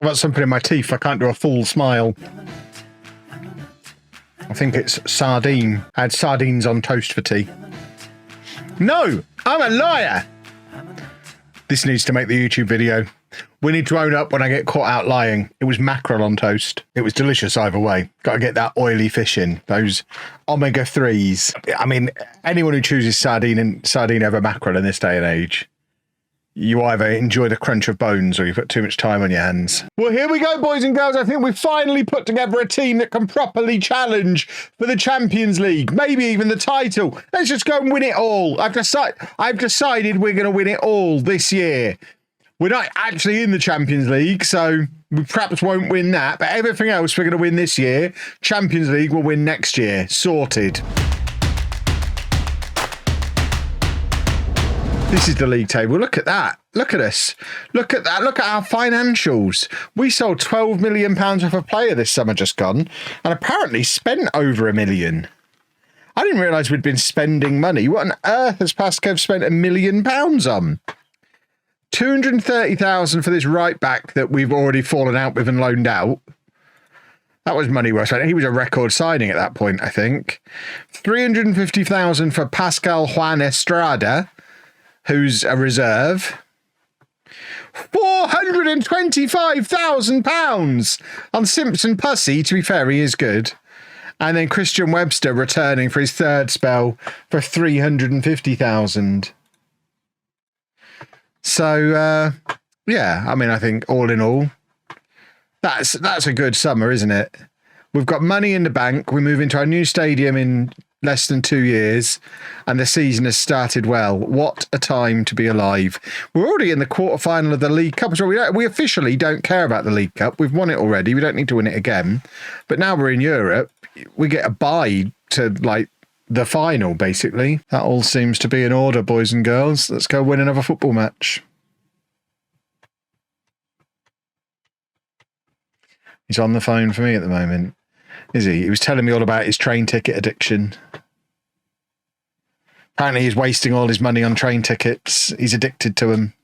I've got something in my teeth. I can't do a full smile. I think it's sardine. I had sardines on toast for tea. No, I'm a liar. This needs to make the YouTube video. We need to own up when I get caught out lying. It was mackerel on toast. It was delicious either way. Got to get that oily fish in. Those omega-3s. I mean, anyone who chooses sardine over mackerel in this day and age, you either enjoy the crunch of bones or you put too much time on your hands. Well, here we go, boys and girls. I think we've finally put together a team that can properly challenge for the Champions League, maybe even the title. Let's just go and win it all. I've decided we're going to win it all this year. We're not actually in the Champions League, so we perhaps won't win that, but everything else we're going to win this year. Champions League we'll win next year. Sorted. This is the league table. Look at that. Look at us. Look at that. Look at our financials. We sold £12 million worth of player this summer just gone, and apparently spent over £1 million. I didn't realise we'd been spending money. What on earth has Pascal spent £1 million on? 230,000 for this right back that we've already fallen out with and loaned out. That was money well spent. He was a record signing at that point, I think. 350,000 for Pascal Juan Estrada, who's a reserve. £425,000 on Simpson Pussy. To be fair, he is good. And then Christian Webster returning for his third spell for 350,000. So, yeah, I mean, I think all in all, that's a good summer, isn't it? We've got money in the bank. We move into our new stadium in less than 2 years, and the season has started well. What a time to be alive. We're already in the quarterfinal of the League Cup. So we officially don't care about the League Cup. We've won it already. We don't need to win it again. But now we're in Europe. We get a bye to, like, the final, basically. That all seems to be in order, boys and girls. Let's go win another football match. He's on the phone for me at the moment. Is he? He was telling me all about his train ticket addiction. Apparently he's wasting all his money on train tickets. He's addicted to them.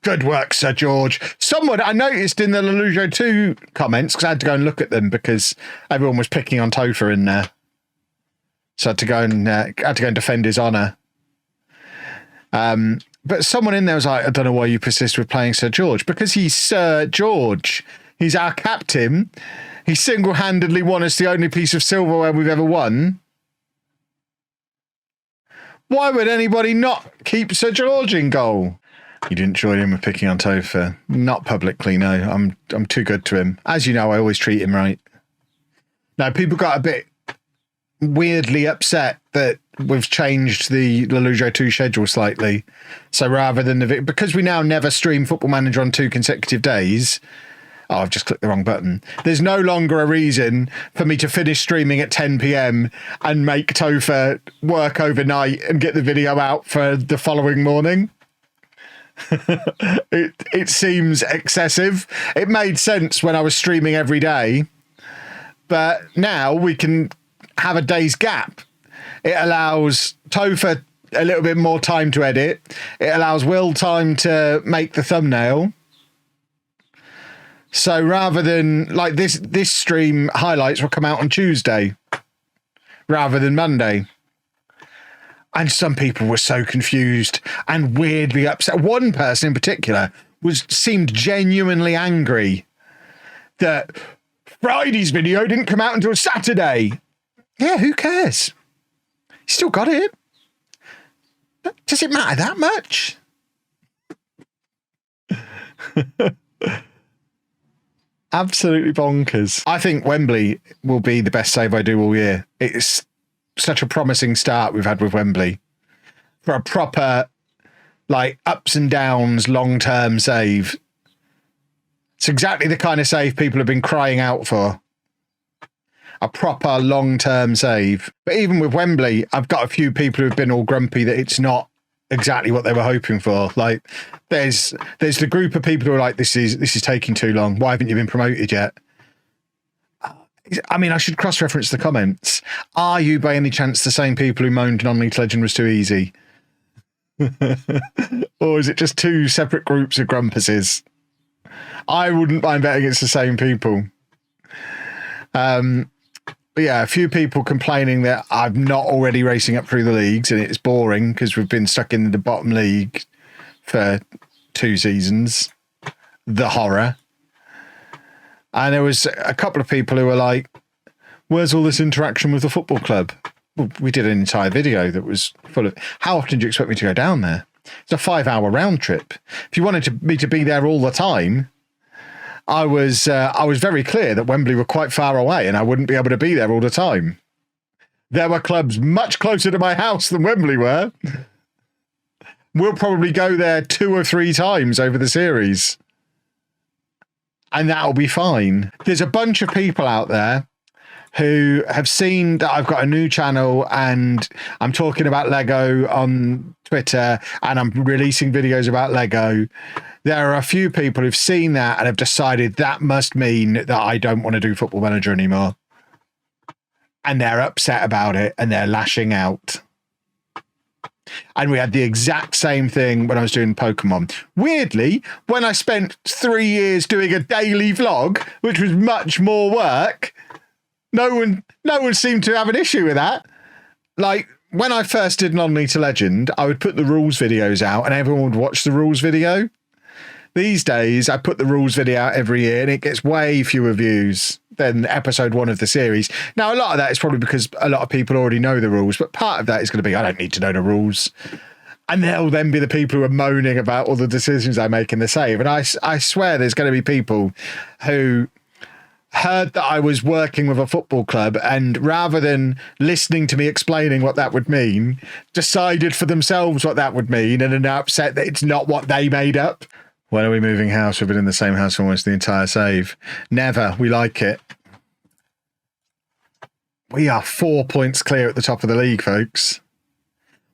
Good work, Sir George. Someone, I noticed in the LOLLUJO 2 comments, because I had to go and look at them because everyone was picking on Topher in there. So I had to go and defend his honour. But someone in there was like, I don't know why you persist with playing Sir George. Because he's Sir George. He's our captain. He single-handedly won us the only piece of silverware we've ever won. Why would anybody not keep Sir George in goal? You didn't join him with picking on Topher. Not publicly, no. I'm too good to him. As you know, I always treat him right. Now, people got a bit weirdly upset that we've changed the LOLLUJO 2 schedule slightly. So rather than because we now never stream Football Manager on 2 consecutive days. Oh, I've just clicked the wrong button. There's no longer a reason for me to finish streaming at 10 p.m. and make Topher work overnight and get the video out for the following morning. It seems excessive. It made sense when I was streaming every day. But now we can have a day's gap. It allows Topher a little bit more time to edit. It allows Will time to make the thumbnail. So rather than like this stream highlights will come out on Tuesday rather than Monday. And some people were so confused and weirdly upset. One person in particular seemed genuinely angry that Friday's video didn't come out until Saturday. Yeah, who cares? You still got it. Does it matter that much? Absolutely bonkers. I think Wembley will be the best save I do all year. It's such a promising start we've had with Wembley. For a proper, like, ups and downs, long-term save. It's exactly the kind of save people have been crying out for. A proper long-term save. But even with Wembley, I've got a few people who've been all grumpy that it's not exactly what they were hoping for. Like, there's the group of people who are like, this is taking too long. Why haven't you been promoted yet? I mean, I should cross-reference the comments. Are you by any chance the same people who moaned Non-League Legend was too easy? Or is it just two separate groups of grumpuses? I wouldn't mind betting it's the same people. But yeah, a few people complaining that I'm not already racing up through the leagues and it's boring because we've been stuck in the bottom league for 2 seasons. The horror. And there was a couple of people who were like, where's all this interaction with the football club? Well, we did an entire video that was full of, how often do you expect me to go down there? It's a 5-hour round trip. If you wanted me to be there all the time, I was very clear that Wembley were quite far away and I wouldn't be able to be there all the time. There were clubs much closer to my house than Wembley were. We'll probably go there 2 or 3 times over the series. And that'll be fine. There's a bunch of people out there who have seen that I've got a new channel and I'm talking about Lego on Twitter and I'm releasing videos about Lego. There are a few people who've seen that and have decided that must mean that I don't want to do Football Manager anymore. And they're upset about it and they're lashing out. And we had the exact same thing when I was doing Pokemon. Weirdly, when I spent 3 years doing a daily vlog, which was much more work, no one seemed to have an issue with that. Like, when I first did Non-League to Legend, I would put the rules videos out and everyone would watch the rules video. These days, I put the rules video out every year and it gets way fewer views than episode 1 of the series. Now, a lot of that is probably because a lot of people already know the rules, but part of that is going to be, I don't need to know the rules. And there'll then be the people who are moaning about all the decisions I make in the save. And I swear there's going to be people who heard that I was working with a football club and rather than listening to me explaining what that would mean, decided for themselves what that would mean and are now upset that it's not what they made up. When are we moving house? We've been in the same house almost the entire save. Never. We like it. We are 4 points clear at the top of the league, folks.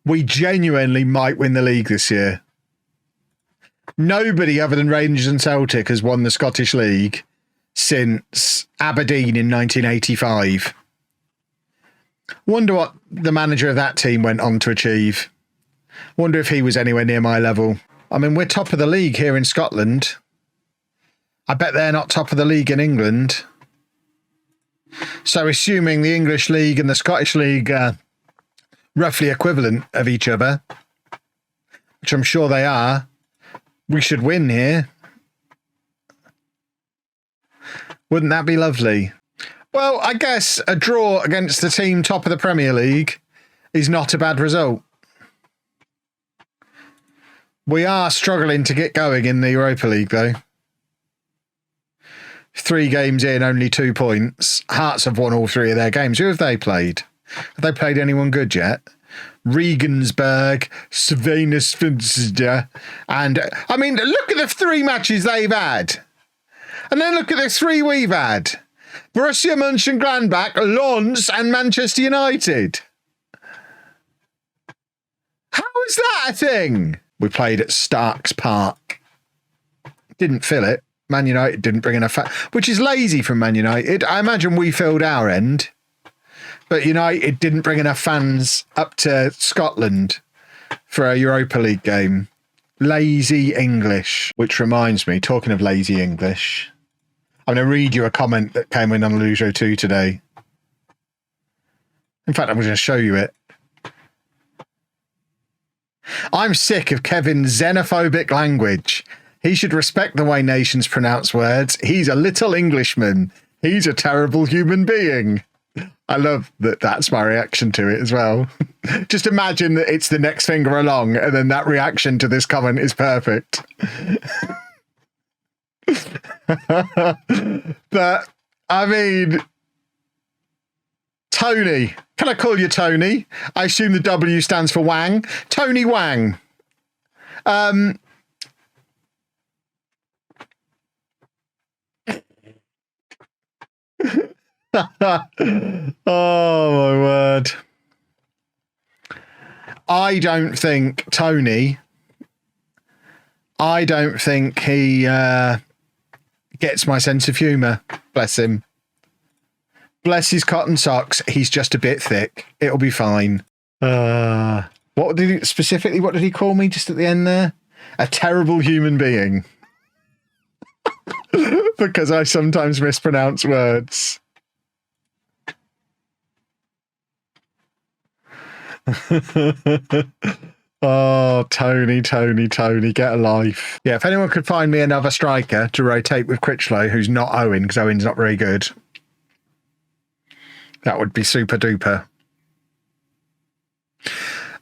We genuinely might win the league this year. Nobody other than Rangers and Celtic has won the Scottish League since Aberdeen in 1985. Wonder what the manager of that team went on to achieve. Wonder if he was anywhere near my level. I mean, we're top of the league here in Scotland. I bet they're not top of the league in England. So assuming the English League and the Scottish League are roughly equivalent of each other, which I'm sure they are, we should win here. Wouldn't that be lovely? Well, I guess a draw against the team top of the Premier League is not a bad result. We are struggling to get going in the Europa League, though. 3 games in, only 2 points. Hearts have won all 3 of their games. Who have they played? Have they played anyone good yet? Regensburg, Svanesvindsja, and I mean, look at the 3 matches they've had. And then look at the 3 we've had. Borussia Mönchengladbach, Lens and Manchester United. How is that a thing? We played at Starks Park. Didn't fill it. Man United didn't bring enough, which is lazy from Man United. I imagine we filled our end. But United didn't bring enough fans up to Scotland for a Europa League game. Lazy English. Which reminds me, talking of lazy English, I'm going to read you a comment that came in on LOLLUJO 2 today. In fact, I'm going to show you it. I'm sick of Kevin's xenophobic language. He should respect the way nations pronounce words. He's a little Englishman. He's a terrible human being. I love that that's my reaction to it as well. Just imagine that it's the next finger along and then that reaction to this comment is perfect. But, I mean, Tony. Can I call you Tony? I assume the W stands for Wang. Tony Wang. Oh, my word. I don't think he gets my sense of humour. Bless him. Bless his cotton socks. He's just a bit thick. It'll be fine. What did he call me just at the end there? A terrible human being. because I sometimes mispronounce words. Oh, Tony, get a life. Yeah, if anyone could find me another striker to rotate with Critchlow who's not Owen, because Owen's not very good, that would be super duper.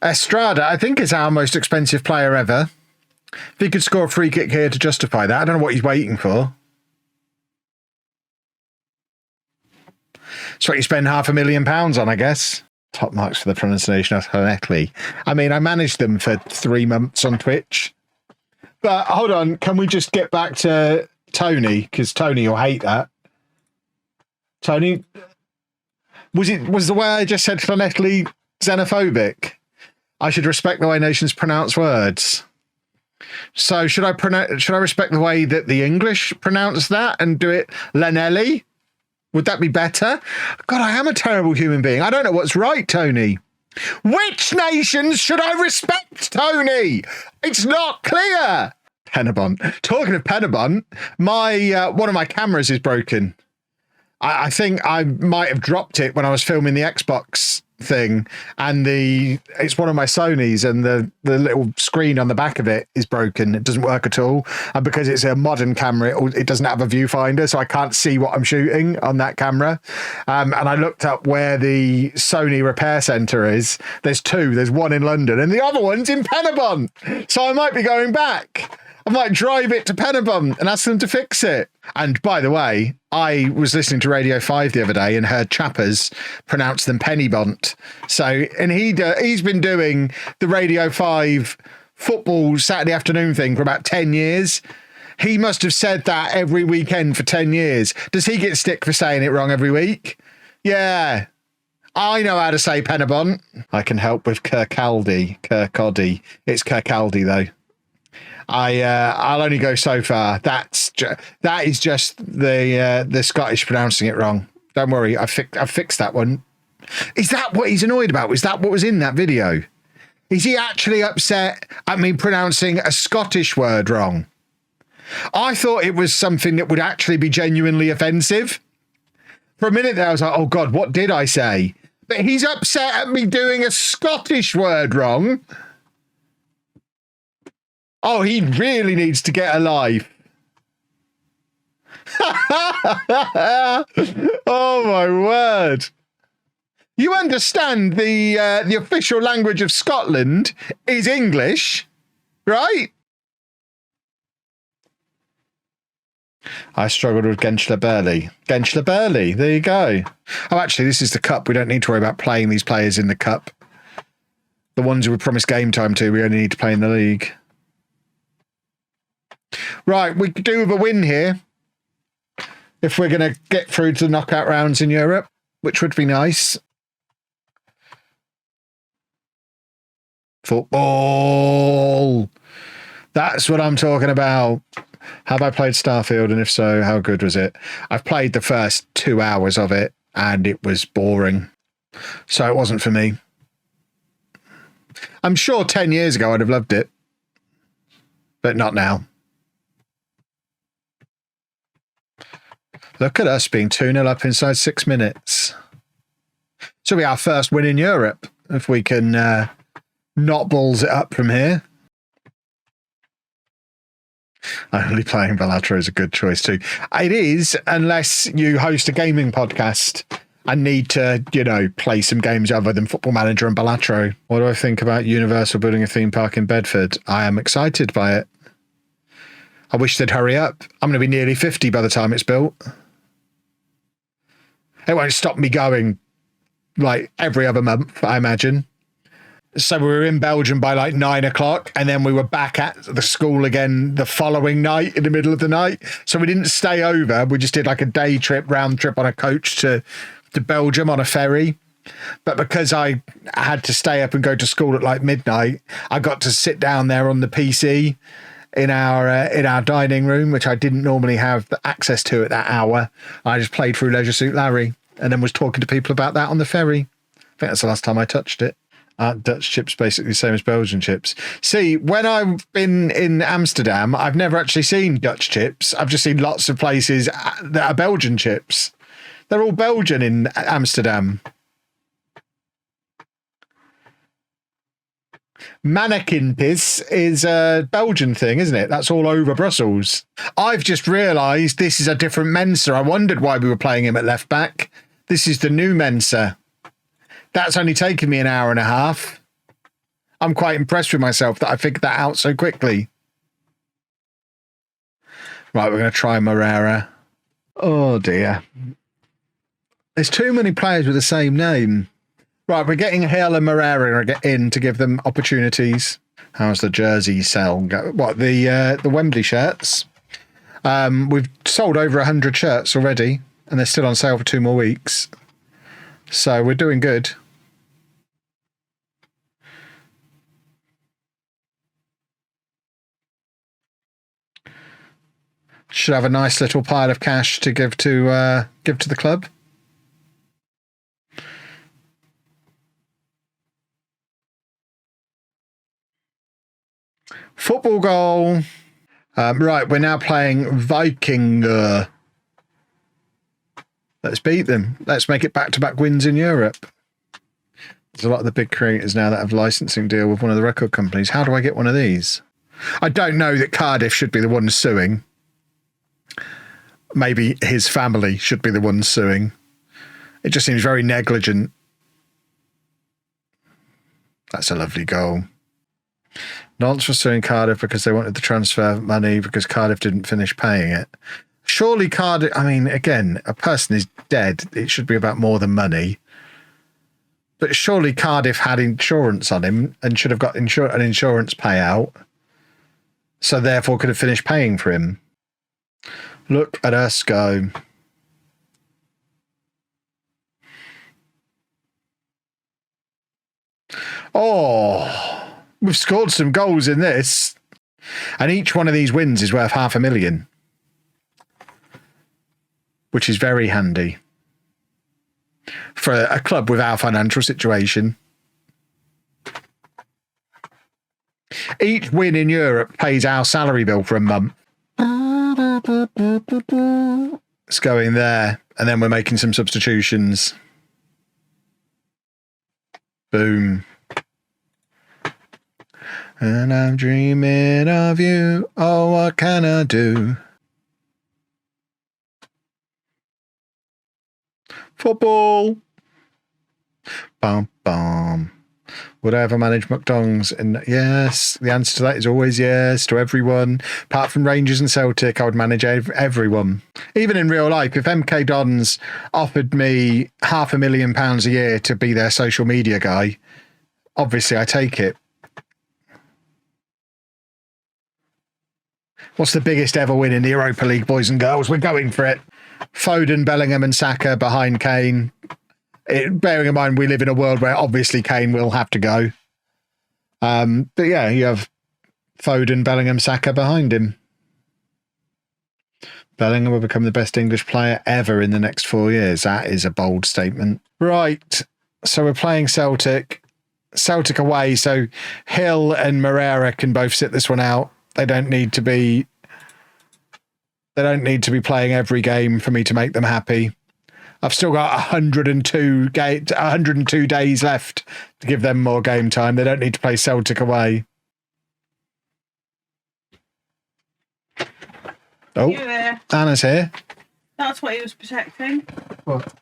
Estrada, I think, is our most expensive player ever. If he could score a free kick here to justify that, I don't know what he's waiting for. That's what you spend £500,000 on, I guess. Top marks for the pronunciation of Heyyyy. I mean, I managed them for 3 months on Twitch. But hold on, can we just get back to Tony? Because Tony will hate that. Tony, was the way I just said phonetically xenophobic? I should respect the way nations pronounce words. So should I respect the way that the English pronounce that and do it Lanelli? Would that be better? God, I am a terrible human being. I don't know what's right, Tony. Which nations should I respect, Tony? It's not clear. Penabont. Talking of Penabont, my one of my cameras is broken. I think I might have dropped it when I was filming the Xbox thing, and it's one of my Sonys, and the little screen on the back of it is broken. It doesn't work at all, and because it's a modern camera, it doesn't have a viewfinder, so I can't see what I'm shooting on that camera. And I looked up where the Sony repair centre is. There's two. There's one in London, and the other one's in Penabont. So I might be going back. I might drive it to Penabont and ask them to fix it. And by the way, I was listening to Radio 5 the other day and heard Chappers pronounce them Pennybont. So, and he's been doing the Radio 5 football Saturday afternoon thing for about 10 years. He must have said that every weekend for 10 years. Does he get stick for saying it wrong every week? Yeah. I know how to say Pennybont. I can help with Kirkcaldy. It's Kirkcaldy though. I'll only go so far. That is just the Scottish pronouncing it wrong. Don't worry, I've fixed that one. Is that what he's annoyed about? Was that what was in that video? Is he actually upset at me pronouncing a Scottish word wrong? I thought it was something that would actually be genuinely offensive. For a minute there, I was like, oh God, what did I say? But he's upset at me doing a Scottish word wrong. Oh, he really needs to get a life. Oh, my word. You understand the official language of Scotland is English, right? I struggled with Genschler Burley. Genschler Burley, there you go. Oh, actually, this is the cup. We don't need to worry about playing these players in the cup. The ones who were promised game time to, we only need to play in the league. Right, we could do with a win here if we're going to get through to the knockout rounds in Europe, which would be nice. Football. That's what I'm talking about. Have I played Starfield? And if so, how good was it? I've played the first 2 hours of it and it was boring. So it wasn't for me. I'm sure 10 years ago I'd have loved it, but not now. Look at us being 2-0 up inside 6 minutes. So it'll be our first win in Europe if we can not balls it up from here. Only playing Balatro is a good choice too. It is, unless you host a gaming podcast and need to, you know, play some games other than Football Manager and Balatro. What do I think about Universal building a theme park in Bedford? I am excited by it. I wish they'd hurry up. I'm going to be nearly 50 by the time it's built. It won't stop me going like every other month, I imagine. So we were in Belgium by like 9 o'clock and then we were back at the school again the following night in the middle of the night. So we didn't stay over. We just did like a day trip, round trip on a coach to Belgium on a ferry. But because I had to stay up and go to school at like midnight, I got to sit down there on the PC in our dining room, which I didn't normally have access to at that hour. I just played through Leisure Suit Larry and then was talking to people about that on the ferry. I think that's the last time I touched it. Dutch chips basically the same as Belgian chips. See, when I've been in Amsterdam, I've never actually seen Dutch chips. I've just seen lots of places that are Belgian chips. They're all Belgian in Amsterdam. Mannequin piss is a Belgian thing, isn't it? That's all over Brussels. I've just realised this is a different Mensa. I wondered why we were playing him at left back. This is the new Mensa. That's only taken me an hour and a half. I'm quite impressed with myself that I figured that out so quickly. Right, we're going to try Moreira. Oh, dear. There's too many players with the same name. Right, we're getting Heyyyy and Moreira in to give them opportunities. How's the jersey sell go? What, the Wembley shirts? We've sold over 100 shirts already, and they're still on sale for 2 more weeks. So we're doing good. Should have a nice little pile of cash to give to the club. Football goal. Right, we're now playing Viking. Let's beat them. Let's make it back-to-back wins in Europe. There's a lot of the big creators now that have licensing deal with one of the record companies. How do I get one of these? I don't know that Cardiff should be the one suing. Maybe his family should be the one suing. It just seems very negligent. That's a lovely goal. Nonce was suing Cardiff because they wanted the transfer money because Cardiff didn't finish paying it. Surely Cardiff, I mean, again, a person is dead. It should be about more than money. But surely Cardiff had insurance on him and should have got an insurance payout. So therefore could have finished paying for him. Look at us go. Oh, we've scored some goals in this. And each one of these wins is worth $500,000. Which is very handy for a club with our financial situation. Each win in Europe pays our salary bill for a month. Let's go in there, and then we're making some substitutions. Boom. And I'm dreaming of you. Oh, what can I do? Football. Bum, bum. Would I ever manage McDonald's? And yes, the answer to that is always yes to everyone. Apart from Rangers and Celtic, I would manage everyone. Even in real life, if MK Dons offered me £500,000 a year to be their social media guy, obviously I take it. What's the biggest ever win in the Europa League, boys and girls? We're going for it. Foden, Bellingham and Saka behind Kane. Bearing in mind we live in a world where obviously Kane will have to go. But yeah, you have Foden, Bellingham, Saka behind him. Bellingham will become the best English player ever in the next 4 years. That is a bold statement. Right, so we're playing Celtic. Celtic away, so Hill and Moreira can both sit this one out. They don't need to be playing every game for me to make them happy. I've still got 102 days left to give them more game time. They don't need to play Celtic away. Oh, you there? Anna's here. That's what he was protecting. What?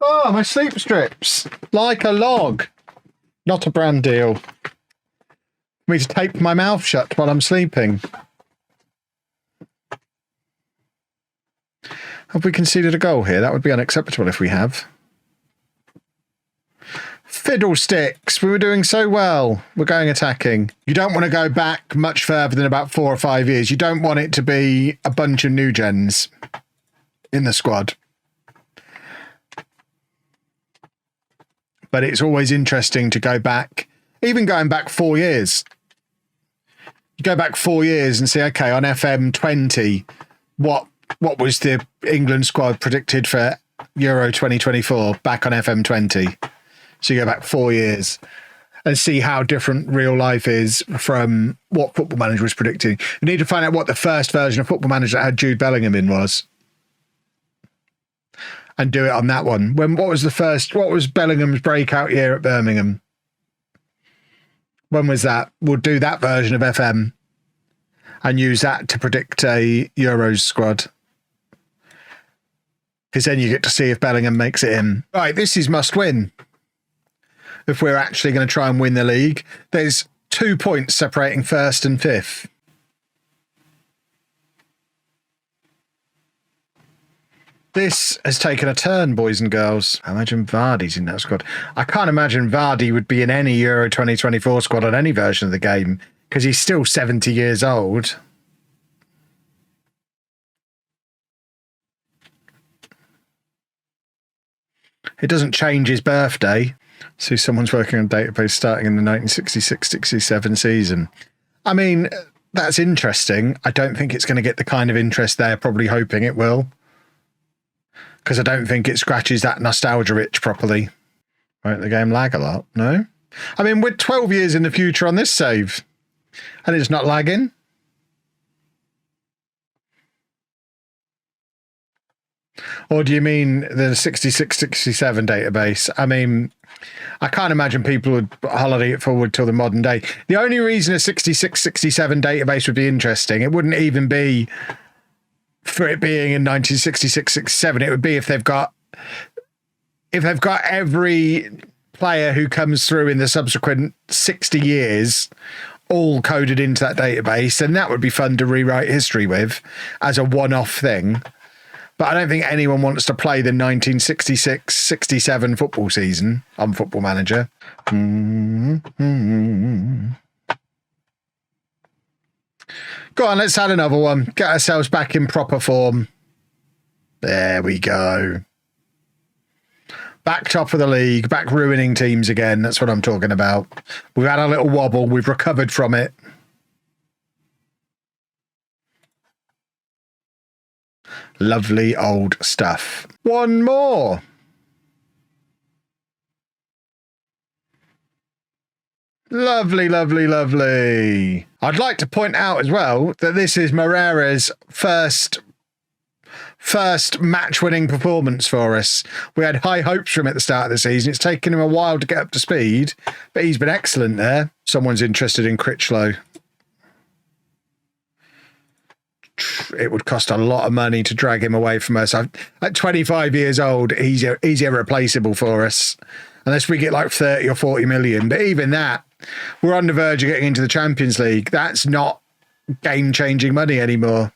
Oh, my sleep strips. Like a log. Not a brand deal. For me to tape my mouth shut while I'm sleeping. Have we conceded a goal here? That would be unacceptable if we have. Fiddlesticks. We were doing so well. We're going attacking. You don't want to go back much further than about 4 or 5 years. You don't want it to be a bunch of new gens in the squad. But it's always interesting to go back, even going back 4 years. You go back 4 years and see, okay, on FM20, what was the England squad predicted for Euro 2024 back on FM20? So you go back 4 years and see how different real life is from what Football Manager was predicting. You need to find out what the first version of Football Manager that had Jude Bellingham in was. And do it on that one. What was Bellingham's breakout year at Birmingham? When was that? We'll do that version of FM and use that to predict a Euros squad. Because then you get to see if Bellingham makes it in. Right, this is must win. If we're actually going to try and win the league, there's 2 points separating first and fifth. This has taken a turn, boys and girls. I imagine Vardy's in that squad. I can't imagine Vardy would be in any Euro 2024 squad on any version of the game because he's still 70 years old. It doesn't change his birthday. See, someone's working on a database starting in the 1966-67 season. I mean, that's interesting. I don't think it's going to get the kind of interest they're probably hoping it will. Because I don't think it scratches that nostalgia itch properly. Won't the game lag a lot? No? I mean, we're 12 years in the future on this save. And it's not lagging. Or do you mean the 66-67 database? I mean, I can't imagine people would holiday it forward till the modern day. The only reason a 66-67 database would be interesting, it wouldn't even be for it being in 1966-67. It would be if they've got every player who comes through in the subsequent 60 years all coded into that database, and that would be fun to rewrite history with as a one-off thing. But I don't think anyone wants to play the 1966-67 football season on Football Manager. Go on, let's add another one. Get ourselves back in proper form. There we go. Back top of the league, back ruining teams again. That's what I'm talking about. We've had a little wobble. We've recovered from it. Lovely old stuff. One more. Lovely, lovely, lovely. I'd like to point out as well that this is Moreira's first match-winning performance for us. We had high hopes from him at the start of the season. It's taken him a while to get up to speed, but he's been excellent there. Someone's interested in Critchlow. It would cost a lot of money to drag him away from us. At 25 years old, he's irreplaceable for us, unless we get like 30 or 40 million. But even that, we're on the verge of getting into the Champions League. That's not game-changing money anymore.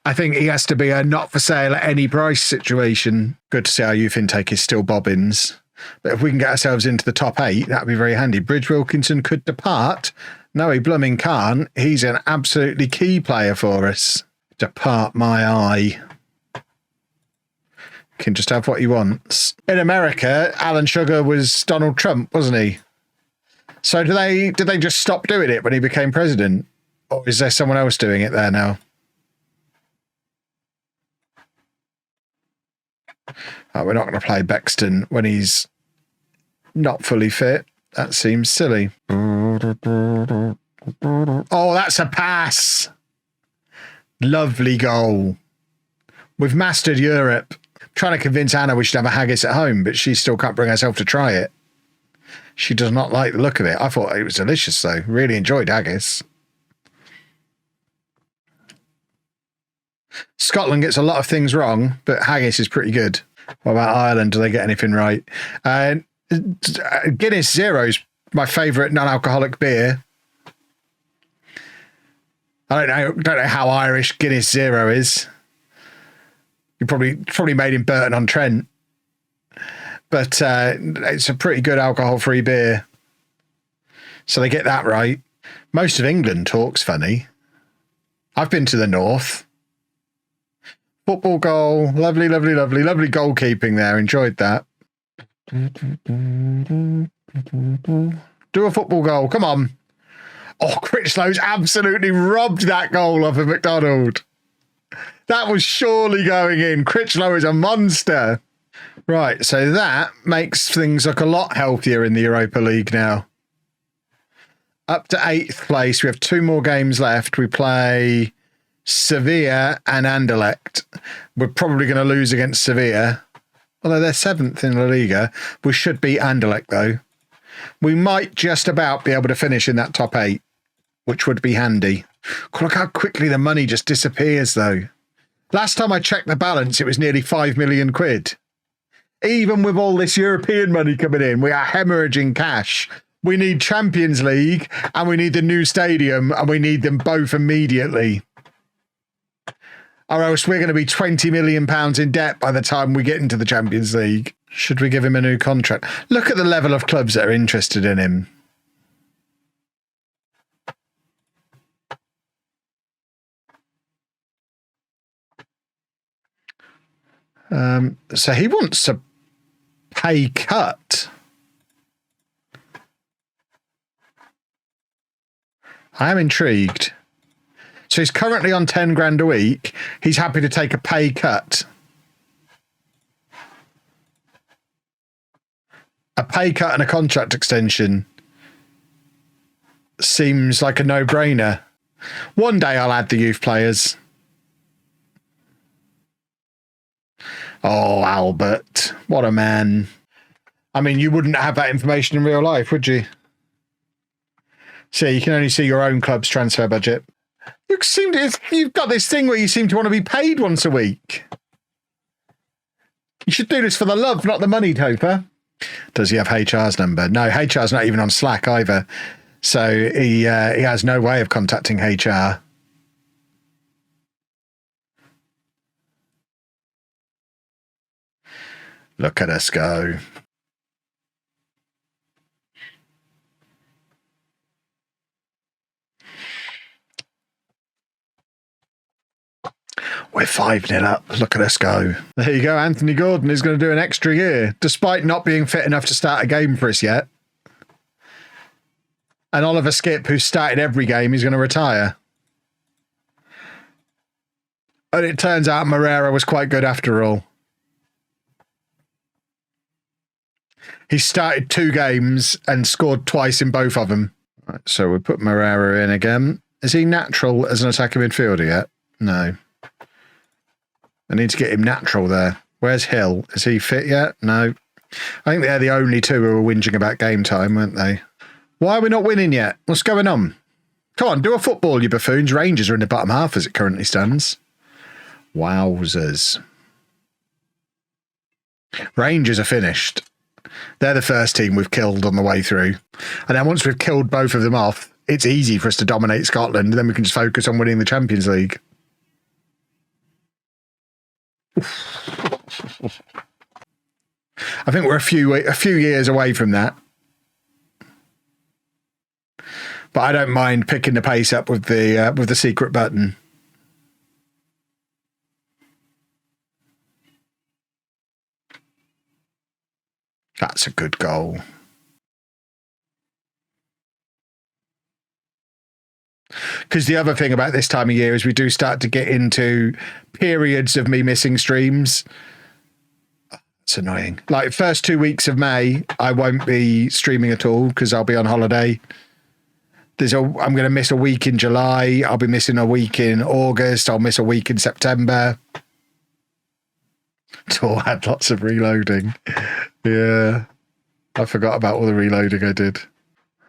I think he has to be a not-for-sale at any price situation. Good to see our youth intake is still bobbins. But if we can get ourselves into the top 8, that'd be very handy. Bridge Wilkinson could depart. No, he blooming can't. He's an absolutely key player for us. Depart my eye. Can just have what he wants. In America, Alan Sugar was Donald Trump, wasn't he? So did they just stop doing it when he became president? Or is there someone else doing it there now? Oh, we're not going to play Bexton when he's not fully fit. That seems silly. Oh, that's a pass. Lovely goal. We've mastered Europe. I'm trying to convince Anna we should have a haggis at home, but she still can't bring herself to try it. She does not like the look of it. I thought it was delicious, though. Really enjoyed haggis. Scotland gets a lot of things wrong, but haggis is pretty good. What about Ireland? Do they get anything right? Guinness Zero's my favourite non-alcoholic beer. I don't know how Irish Guinness Zero is. You probably made in Burton-on-Trent, but it's a pretty good alcohol-free beer. So they get that right. Most of England talks funny. I've been to the north. Football goal, lovely, lovely, lovely, lovely goalkeeping there. Enjoyed that. Do a football goal. Come on. Oh, Critchlow's absolutely robbed that goal off of McDonald. That was surely going in. Critchlow is a monster. Right, so that makes things look a lot healthier in the Europa League now. Up to 8th place. We have 2 more games left. We play Sevilla and Anderlecht. We're probably going to lose against Sevilla. Although they're 7th in La Liga. We should beat Anderlecht, though. We might just about be able to finish in that top 8, which would be handy. Look how quickly the money just disappears, though. Last time I checked the balance, it was nearly 5 million quid. Even with all this European money coming in, we are hemorrhaging cash. We need Champions League and we need the new stadium, and we need them both immediately. Or else we're going to be £20 million in debt by the time we get into the Champions League. Should we give him a new contract? Look at the level of clubs that are interested in him. So he wants a pay cut. I am intrigued. So he's currently on 10 grand a week. He's happy to take a pay cut. A pay cut and a contract extension seems like a no-brainer. One day I'll add the youth players. Oh, Albert, what a man. I mean, you wouldn't have that information in real life, would you? So you can only see your own club's transfer budget. You've got this thing where you seem to want to be paid once a week. You should do this for the love, not the money, Topher. Does he have HR's number? No, HR's not even on Slack either. So he has no way of contacting HR. Look at us go. We're 5-0 up. Look at us go. There you go. Anthony Gordon is going to do an extra year, despite not being fit enough to start a game for us yet. And Oliver Skipp, who started every game, is going to retire. And it turns out Moreira was quite good after all. He started 2 games and scored twice in both of them. Right, so we'll put Moreira in again. Is he natural as an attacking midfielder yet? No. I need to get him natural there. Where's Hill? Is he fit yet? No. I think they're the only 2 who were whinging about game time, weren't they? Why are we not winning yet? What's going on? Come on, do a football, you buffoons. Rangers are in the bottom half as it currently stands. Wowzers. Rangers are finished. They're the first team we've killed on the way through. And then once we've killed both of them off, it's easy for us to dominate Scotland. And then we can just focus on winning the Champions League. I think we're a few years away from that. But I don't mind picking the pace up with the secret button. That's a good goal. Because the other thing about this time of year is we do start to get into periods of me missing streams. It's annoying. Like first 2 weeks of May, I won't be streaming at all because I'll be on holiday. I'm going to miss a week in July. I'll be missing a week in August. I'll miss a week in September. It's all had lots of reloading. Yeah. I forgot about all the reloading I did.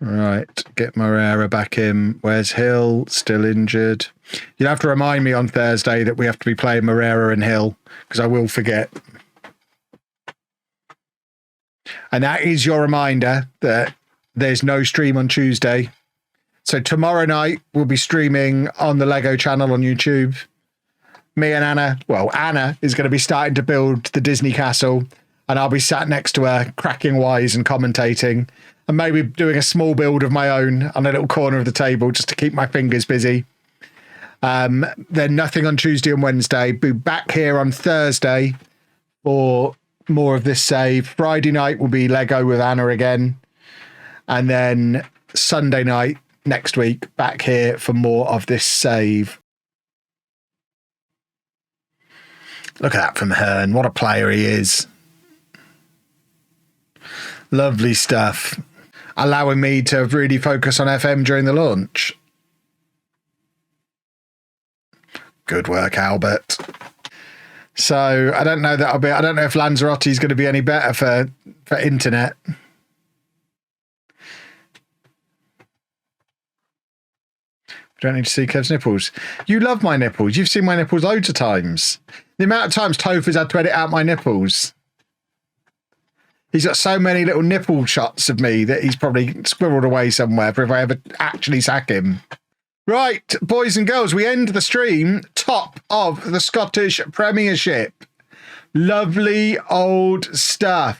Right. Get Moreira back in. Where's Hill? Still injured. You'll have to remind me on Thursday that we have to be playing Moreira and Hill because I will forget. And that is your reminder that there's no stream on Tuesday. So tomorrow night we'll be streaming on the Lego channel on YouTube. Me and Anna, well, Anna is going to be starting to build the Disney castle and I'll be sat next to her cracking wise and commentating and maybe doing a small build of my own on a little corner of the table just to keep my fingers busy. Then nothing on Tuesday and Wednesday. Be back here on Thursday for more of this save. Friday night will be Lego with Anna again. And then Sunday night next week, back here for more of this save. Look at that from Hearn. What a player he is. Lovely stuff. Allowing me to really focus on FM during the launch. Good work, Albert. So I don't know I don't know if Lanzarote is going to be any better for internet. We don't need to see Kev's nipples. You love my nipples. You've seen my nipples loads of times. The amount of times Toph has had to edit out my nipples. He's got so many little nipple shots of me that he's probably squirreled away somewhere for if I ever actually sack him. Right, boys and girls, we end the stream top of the Scottish Premiership. Lovely old stuff.